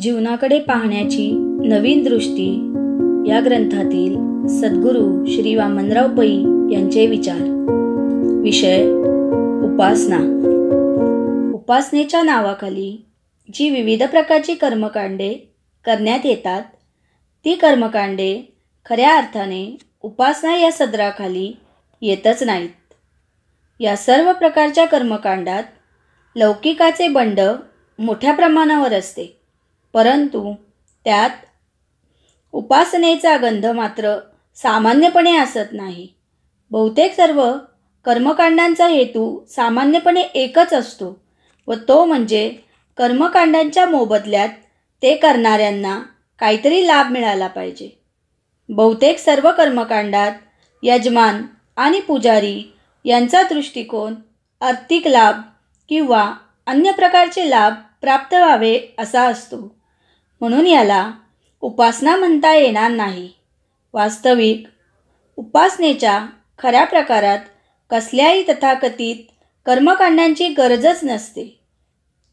जीवनाकडे पाहण्याची नवीन दृष्टी या ग्रंथातील सद्गुरू श्री वामनराव पै यांचे विचार. विषय उपासना. उपासनेच्या नावाखाली जी विविध प्रकारची कर्मकांडे करण्यात येतात ती कर्मकांडे खऱ्या अर्थाने उपासना या सदराखाली येतच नाहीत. या सर्व प्रकारच्या कर्मकांडात लौकिकाचे बंड मोठ्या प्रमाणावर असते, परंतु त्यात उपासनेचा गंध मात्र सामान्यपणे असत नाही. बहुतेक सर्व कर्मकांडांचा हेतू सामान्यपणे एकच असतो व तो म्हणजे कर्मकांडांच्या मोबदल्यात ते करणाऱ्यांना काहीतरी लाभ मिळाला पाहिजे. बहुतेक सर्व कर्मकांडात यजमान आणि पुजारी यांचा दृष्टिकोन आर्थिक लाभ किंवा अन्य प्रकारचे लाभ प्राप्त व्हावे असा असतो, म्हणून याला उपासना म्हणता येणार नाही. वास्तविक उपासनेच्या खऱ्या प्रकारात कसल्याही तथाकथित कर्मकांडांची गरजच नसते.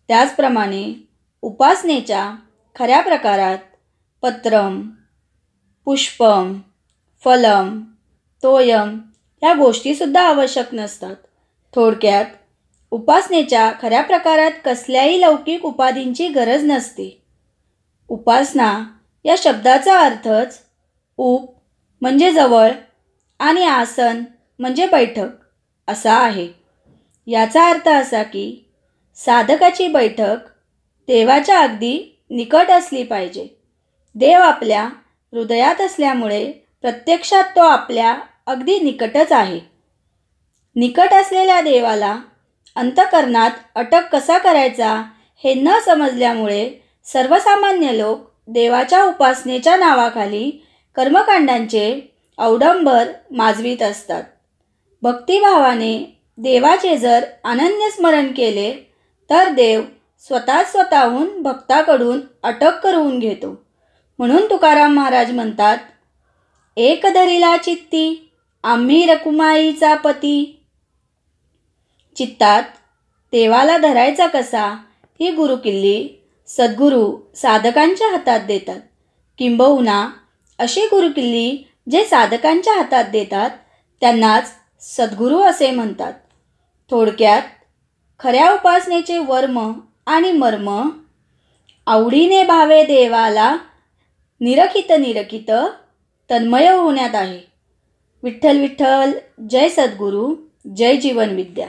त्याचप्रमाणे उपासनेच्या खऱ्या प्रकारात पत्रम, पुष्पम, फलम, तोयम या गोष्टीसुद्धा आवश्यक नसतात. थोडक्यात उपासनेच्या खऱ्या प्रकारात कसल्याही लौकिक उपाधींची गरज नसते. उपासना या शब्दाचा अर्थच उप म्हणजे जवळ आणि आसन म्हणजे बैठक असा आहे. याचा अर्थ असा की साधकाची बैठक देवाच्या अगदी निकट असली पाहिजे. देव आपल्या हृदयात असल्यामुळे प्रत्यक्षात तो आपल्या अगदी निकटच आहे. निकट असलेल्या देवाला अंतःकरणात अटक कसा करायचा हे न समजल्यामुळे सर्वसामान्य लोक देवाच्या उपासनेच्या नावाखाली कर्मकांडांचे अवडंबर माजवीत असतात. भक्तिभावाने देवाचे जर अनन्य स्मरण केले तर देव स्वतःहून भक्ताकडून अटक करून घेतो. म्हणून तुकाराम महाराज म्हणतात, एक धरिला चित्ती आम्ही रखुमाईचा पती. चित्तात देवाला धरायचा कसा ही गुरुकिल्ली सद्गुरू साधकांच्या हातात देतात. किंबहुना अशी गुरुकिल्ली जे साधकांच्या हातात देतात त्यांनाच सद्गुरू असे म्हणतात. थोडक्यात खऱ्या उपासनेचे वर्म आणि मर्म आवडीने भावे देवाला निरखित तन्मय होण्यात आहे. विठ्ठल विठ्ठल. जय सद्गुरू. जय जीवन विद्या.